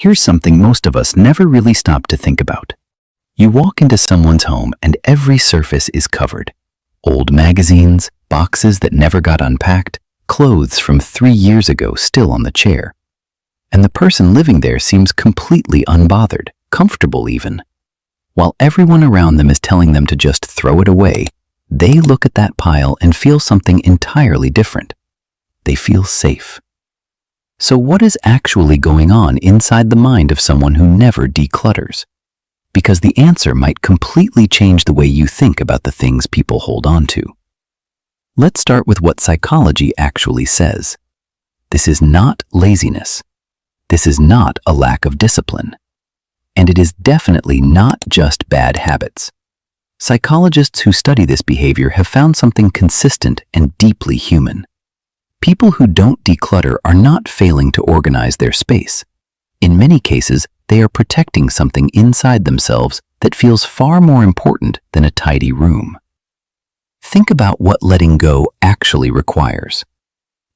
Here's something most of us never really stop to think about. You walk into someone's home and every surface is covered. Old magazines, boxes that never got unpacked, clothes from 3 years ago still on the chair. And the person living there seems completely unbothered, comfortable even. While everyone around them is telling them to just throw it away, they look at that pile and feel something entirely different. They feel safe. So what is actually going on inside the mind of someone who never declutters? Because the answer might completely change the way you think about the things people hold on to. Let's start with what psychology actually says. This is not laziness. This is not a lack of discipline. And it is definitely not just bad habits. Psychologists who study this behavior have found something consistent and deeply human. People who don't declutter are not failing to organize their space. In many cases, they are protecting something inside themselves that feels far more important than a tidy room. Think about what letting go actually requires.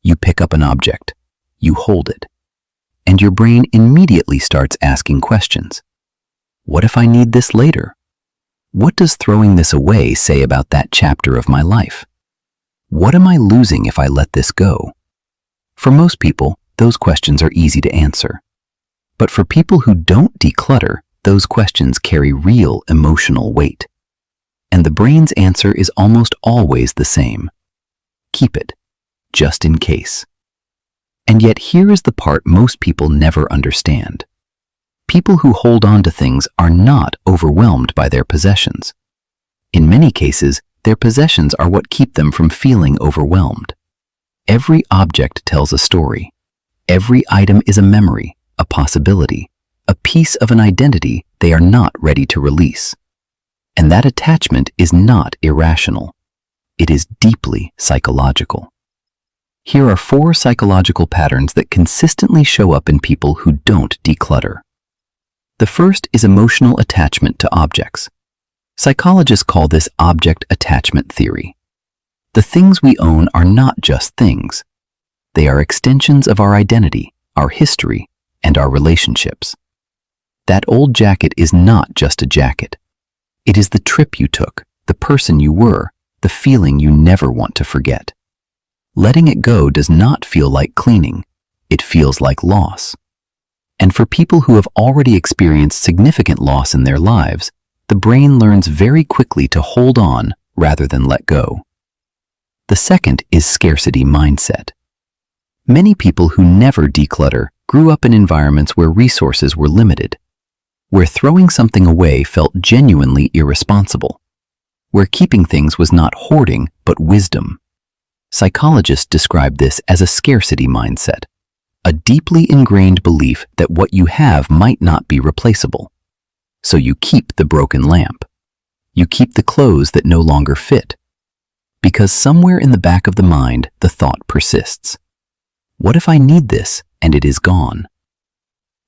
You pick up an object, you hold it, and your brain immediately starts asking questions. What if I need this later? What does throwing this away say about that chapter of my life? What am I losing if I let this go? For most people, those questions are easy to answer. But for people who don't declutter, those questions carry real emotional weight. And the brain's answer is almost always the same. Keep it, just in case. And yet here is the part most people never understand. People who hold on to things are not overwhelmed by their possessions. In many cases, their possessions are what keep them from feeling overwhelmed. Every object tells a story. Every item is a memory, a possibility, a piece of an identity they are not ready to release. And that attachment is not irrational. It is deeply psychological. Here are 4 psychological patterns that consistently show up in people who don't declutter. The first is emotional attachment to objects. Psychologists call this object attachment theory. The things we own are not just things. They are extensions of our identity, our history, and our relationships. That old jacket is not just a jacket. It is the trip you took, the person you were, the feeling you never want to forget. Letting it go does not feel like cleaning. It feels like loss. And for people who have already experienced significant loss in their lives, the brain learns very quickly to hold on rather than let go. The second is scarcity mindset. Many people who never declutter grew up in environments where resources were limited, where throwing something away felt genuinely irresponsible, where keeping things was not hoarding but wisdom. Psychologists describe this as a scarcity mindset, a deeply ingrained belief that what you have might not be replaceable. So you keep the broken lamp. You keep the clothes that no longer fit. Because somewhere in the back of the mind, the thought persists. What if I need this and it is gone?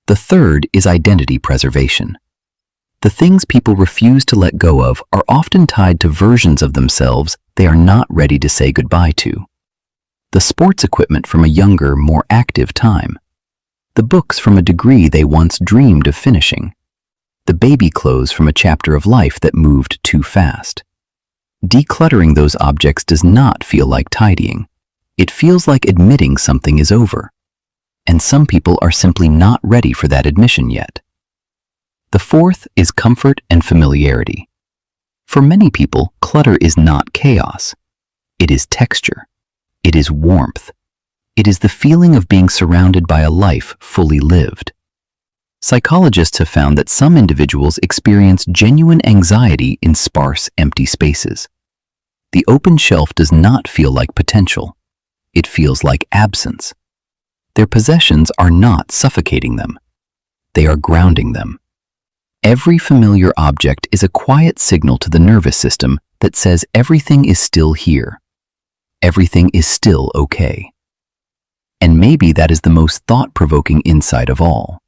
The third is identity preservation. The things people refuse to let go of are often tied to versions of themselves they are not ready to say goodbye to. The sports equipment from a younger, more active time. The books from a degree they once dreamed of finishing. The baby clothes from a chapter of life that moved too fast. Decluttering those objects does not feel like tidying. It feels like admitting something is over. And some people are simply not ready for that admission yet. The fourth is comfort and familiarity. For many people, clutter is not chaos. It is texture. It is warmth. It is the feeling of being surrounded by a life fully lived. Psychologists have found that some individuals experience genuine anxiety in sparse, empty spaces. The open shelf does not feel like potential. It feels like absence. Their possessions are not suffocating them. They are grounding them. Every familiar object is a quiet signal to the nervous system that says everything is still here. Everything is still okay. And maybe that is the most thought-provoking insight of all.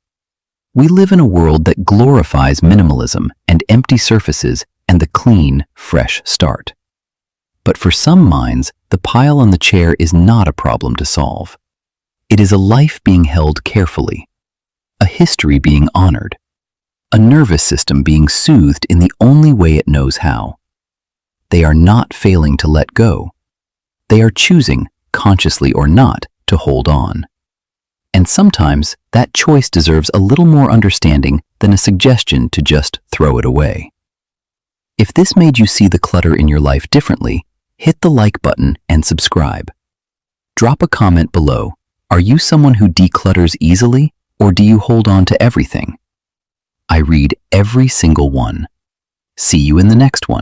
We live in a world that glorifies minimalism and empty surfaces and the clean, fresh start. But for some minds, the pile on the chair is not a problem to solve. It is a life being held carefully. a history being honored, a nervous system being soothed in the only way it knows how. They are not failing to let go. They are choosing, consciously or not, to hold on. And sometimes that choice deserves a little more understanding than a suggestion to just throw it away. If this made you see the clutter in your life differently, hit the like button and subscribe. Drop a comment below. Are you someone who declutters easily, or do you hold on to everything? I read every single one. See you in the next one.